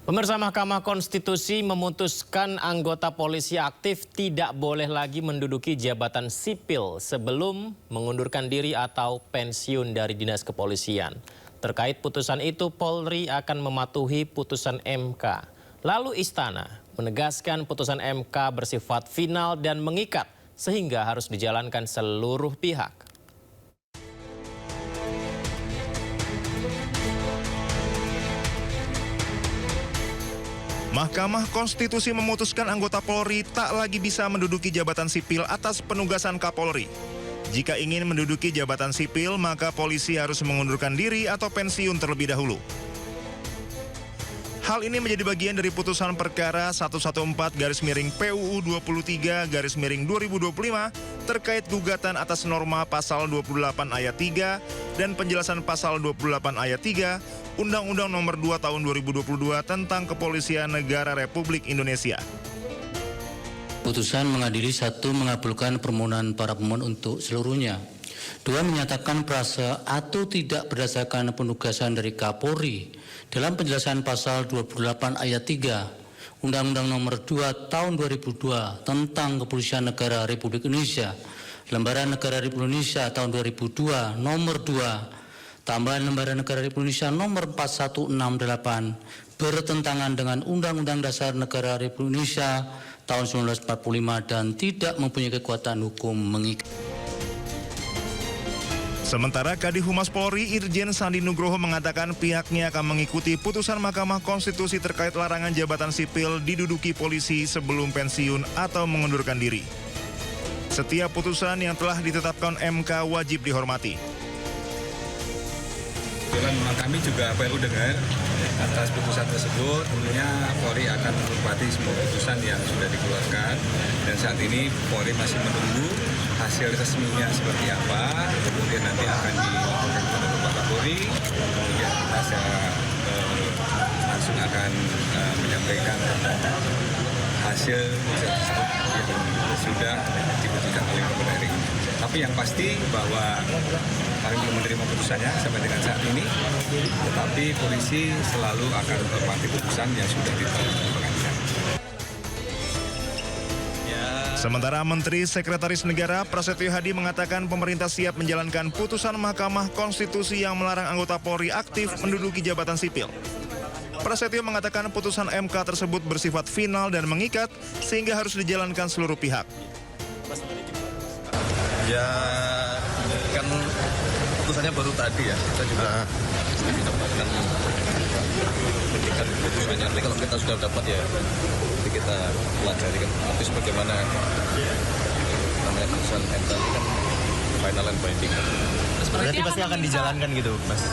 Pemirsa, Mahkamah Konstitusi memutuskan anggota polisi aktif tidak boleh lagi menduduki jabatan sipil sebelum mengundurkan diri atau pensiun dari dinas kepolisian. Terkait putusan itu, Polri akan mematuhi putusan MK. Lalu Istana menegaskan putusan MK bersifat final dan mengikat sehingga harus dijalankan seluruh pihak. Mahkamah Konstitusi memutuskan anggota Polri tak lagi bisa menduduki jabatan sipil atas penugasan Kapolri. Jika ingin menduduki jabatan sipil, maka polisi harus mengundurkan diri atau pensiun terlebih dahulu. Hal ini menjadi bagian dari putusan perkara 114/PUU 23/2025 terkait gugatan atas norma pasal 28 ayat 3 dan penjelasan pasal 28 ayat 3 Undang-Undang Nomor 2 Tahun 2022 tentang Kepolisian Negara Republik Indonesia. Putusan mengadili: 1. Mengabulkan permohonan para pemohon untuk seluruhnya. 2. Menyatakan prase atau tidak berdasarkan penugasan dari Kapolri dalam penjelasan pasal 28 ayat 3 Undang-Undang Nomor 2 Tahun 2002 tentang Kepolisian Negara Republik Indonesia, Lembaran Negara Republik Indonesia tahun 2002 Nomor 2 tambahan Lembaran Negara Republik Indonesia Nomor 4168 bertentangan dengan Undang-Undang Dasar Negara Republik Indonesia tahun 1945 dan tidak mempunyai kekuatan hukum mengikat. Sementara Kadif Humas Polri Irjen Sandi Nugroho mengatakan pihaknya akan mengikuti putusan Mahkamah Konstitusi terkait larangan jabatan sipil diduduki polisi sebelum pensiun atau mengundurkan diri. Setiap putusan yang telah ditetapkan MK wajib dihormati. Kami juga perlu dengar atas putusan tersebut. Tentunya Polri akan menghormati semua putusan yang sudah dikeluarkan, dan saat ini Polri masih menunggu hasil resminya seperti apa. Kemudian nanti akan dilaporkan kepada Bapak Kapolri, kemudian kita langsung akan menyampaikan hasil tersebut yang sudah diputuskan oleh Kapolri hari ini. Tapi yang pasti bahwa kami belum menerima putusannya sampai dengan saat ini, tetapi polisi selalu akan menghormati putusan yang sudah ditetapkan oleh pengadilan. Sementara Menteri Sekretaris Negara Prasetyo Hadi mengatakan pemerintah siap menjalankan putusan Mahkamah Konstitusi yang melarang anggota Polri aktif menduduki jabatan sipil. Prasetyo mengatakan putusan MK tersebut bersifat final dan mengikat sehingga harus dijalankan seluruh pihak. Ya, kan putusannya baru tadi ya, kita juga mendapatkan putusannya. Nanti kalau kita sudah dapat ya, nanti kita pelajari kan. Tapi sebagaimana namanya putusan MK ini kan final and binding. Berarti pasti akan dijalankan gitu, Mas?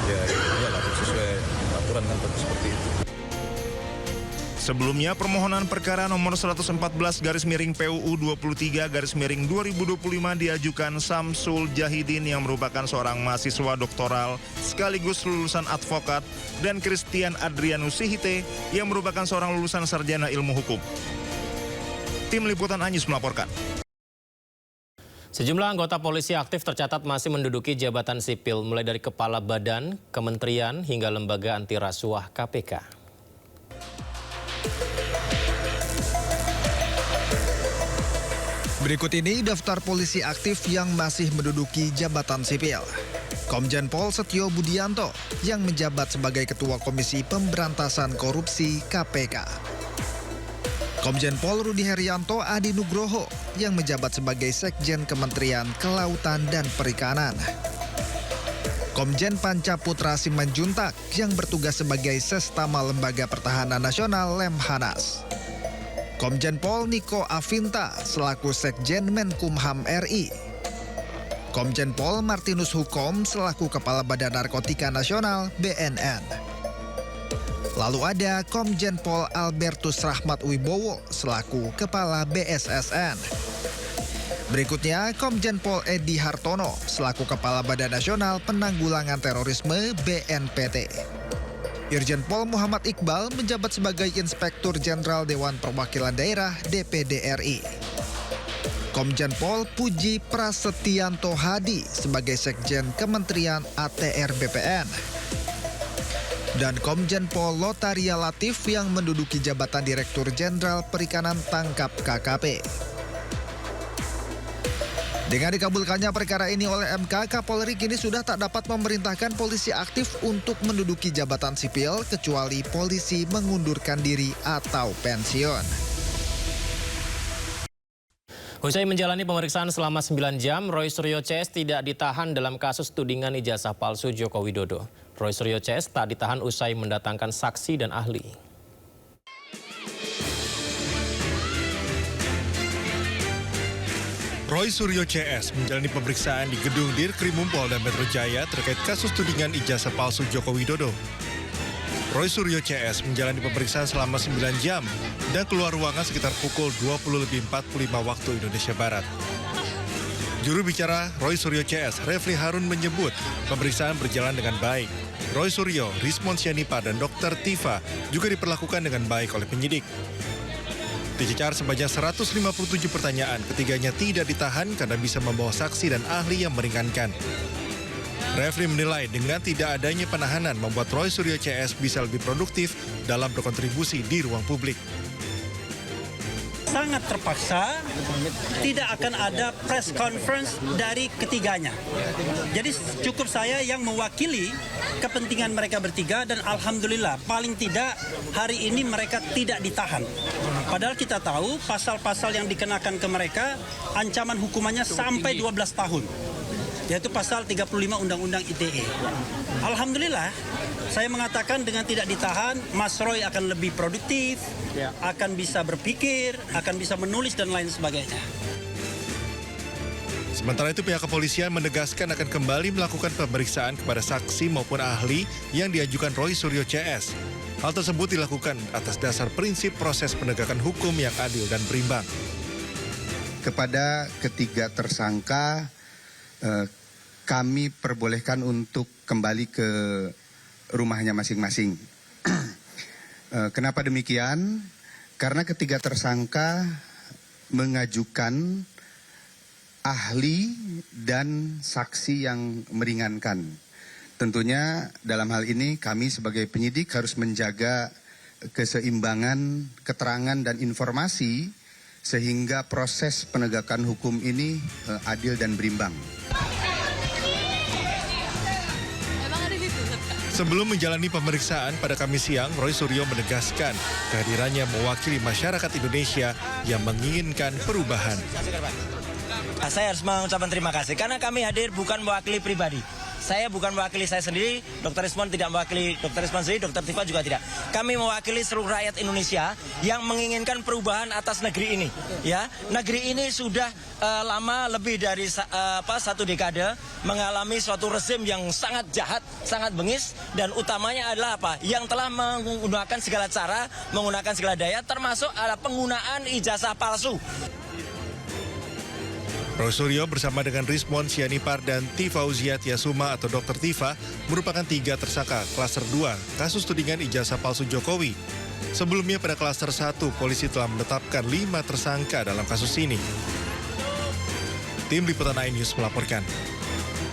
Ya, iyalah sesuai aturan kan seperti itu. Sebelumnya, permohonan perkara nomor 114/PUU 23/2025 diajukan Samsul Jahidin yang merupakan seorang mahasiswa doktoral sekaligus lulusan advokat dan Christian Adrianus Sihite yang merupakan seorang lulusan sarjana ilmu hukum. Tim Liputan Anyus melaporkan. Sejumlah anggota polisi aktif tercatat masih menduduki jabatan sipil mulai dari kepala badan, kementerian hingga lembaga anti rasuah KPK. Berikut ini daftar polisi aktif yang masih menduduki jabatan sipil. Komjen Pol Setio Budianto yang menjabat sebagai Ketua Komisi Pemberantasan Korupsi KPK. Komjen Pol Rudi Herianto Adi Nugroho yang menjabat sebagai Sekjen Kementerian Kelautan dan Perikanan. Komjen Panca Putra Simanjuntak yang bertugas sebagai Sestama Lembaga Pertahanan Nasional Lemhanas. Komjen Pol Niko Afinta selaku Sekjen Menkumham RI. Komjen Pol Martinus Hukom selaku Kepala Badan Narkotika Nasional BNN. Lalu ada Komjen Pol Albertus Rahmat Wibowo selaku Kepala BSSN. Berikutnya Komjen Pol Edi Hartono selaku Kepala Badan Nasional Penanggulangan Terorisme BNPT. Irjen Pol Muhammad Iqbal menjabat sebagai Inspektur Jenderal Dewan Perwakilan Daerah DPD RI. Komjen Pol Puji Prasetyanto Hadi sebagai Sekjen Kementerian ATR BPN. dan Komjen Pol Lotaria Latif yang menduduki jabatan Direktur Jenderal Perikanan Tangkap KKP. Dengan dikabulkannya perkara ini oleh MK, Kapolri kini sudah tak dapat memerintahkan polisi aktif untuk menduduki jabatan sipil kecuali polisi mengundurkan diri atau pensiun. Usai menjalani pemeriksaan selama 9 jam, Roy Suryo CS tidak ditahan dalam kasus tudingan ijazah palsu Joko Widodo. Roy Suryo CS tak ditahan usai mendatangkan saksi dan ahli. Roy Suryo CS menjalani pemeriksaan di gedung Dirkrimum Polda Metro Jaya terkait kasus tudingan ijazah palsu Joko Widodo. Roy Suryo CS menjalani pemeriksaan selama 9 jam dan keluar ruangan sekitar pukul 20.45 waktu Indonesia Barat. Juru bicara Roy Suryo CS, Refli Harun menyebut pemeriksaan berjalan dengan baik. Roy Suryo, Rismon Sianipar, dan Dr. Tifa juga diperlakukan dengan baik oleh penyidik. Dicecar sebanyak 157 pertanyaan, ketiganya tidak ditahan karena bisa membawa saksi dan ahli yang meringankan. Refli menilai dengan tidak adanya penahanan membuat Roy Suryo CS bisa lebih produktif dalam berkontribusi di ruang publik. Sangat terpaksa, tidak akan ada press conference dari ketiganya. Jadi cukup saya yang mewakili kepentingan mereka bertiga dan alhamdulillah paling tidak hari ini mereka tidak ditahan. Padahal kita tahu pasal-pasal yang dikenakan ke mereka ancaman hukumannya sampai 12 tahun. Yaitu pasal 35 Undang-Undang ITE. Alhamdulillah, saya mengatakan dengan tidak ditahan, Mas Roy akan lebih produktif, akan bisa berpikir, akan bisa menulis dan lain sebagainya. Sementara itu pihak kepolisian menegaskan akan kembali melakukan pemeriksaan kepada saksi maupun ahli yang diajukan Roy Suryo CS. Hal tersebut dilakukan atas dasar prinsip proses penegakan hukum yang adil dan berimbang. Kepada ketiga tersangka, kami perbolehkan untuk kembali ke rumahnya masing-masing. Kenapa demikian? Karena ketiga tersangka mengajukan ahli dan saksi yang meringankan. Tentunya dalam hal ini kami sebagai penyidik harus menjaga keseimbangan keterangan dan informasi sehingga proses penegakan hukum ini adil dan berimbang. Sebelum menjalani pemeriksaan pada Kamis siang, Roy Suryo menegaskan kehadirannya mewakili masyarakat Indonesia yang menginginkan perubahan. Saya harus mengucapkan terima kasih karena kami hadir bukan mewakili pribadi. Saya bukan mewakili saya sendiri, Dr. Rismon tidak mewakili Dr. Rismon sendiri, Dr. Tifa juga tidak. Kami mewakili seluruh rakyat Indonesia yang menginginkan perubahan atas negeri ini. Ya, negeri ini sudah lama lebih dari satu dekade mengalami suatu rezim yang sangat jahat, sangat bengis, dan utamanya adalah apa? Yang telah menggunakan segala cara, menggunakan segala daya, termasuk adalah penggunaan ijazah palsu. Roy Suryo bersama dengan Rismon Sianipar dan Tifauzia Tiasuma atau Dr. Tifa merupakan 3 tersangka klaster 2 kasus tudingan ijazah palsu Jokowi. Sebelumnya pada klaster 1, polisi telah menetapkan 5 tersangka dalam kasus ini. Tim Liputan News melaporkan.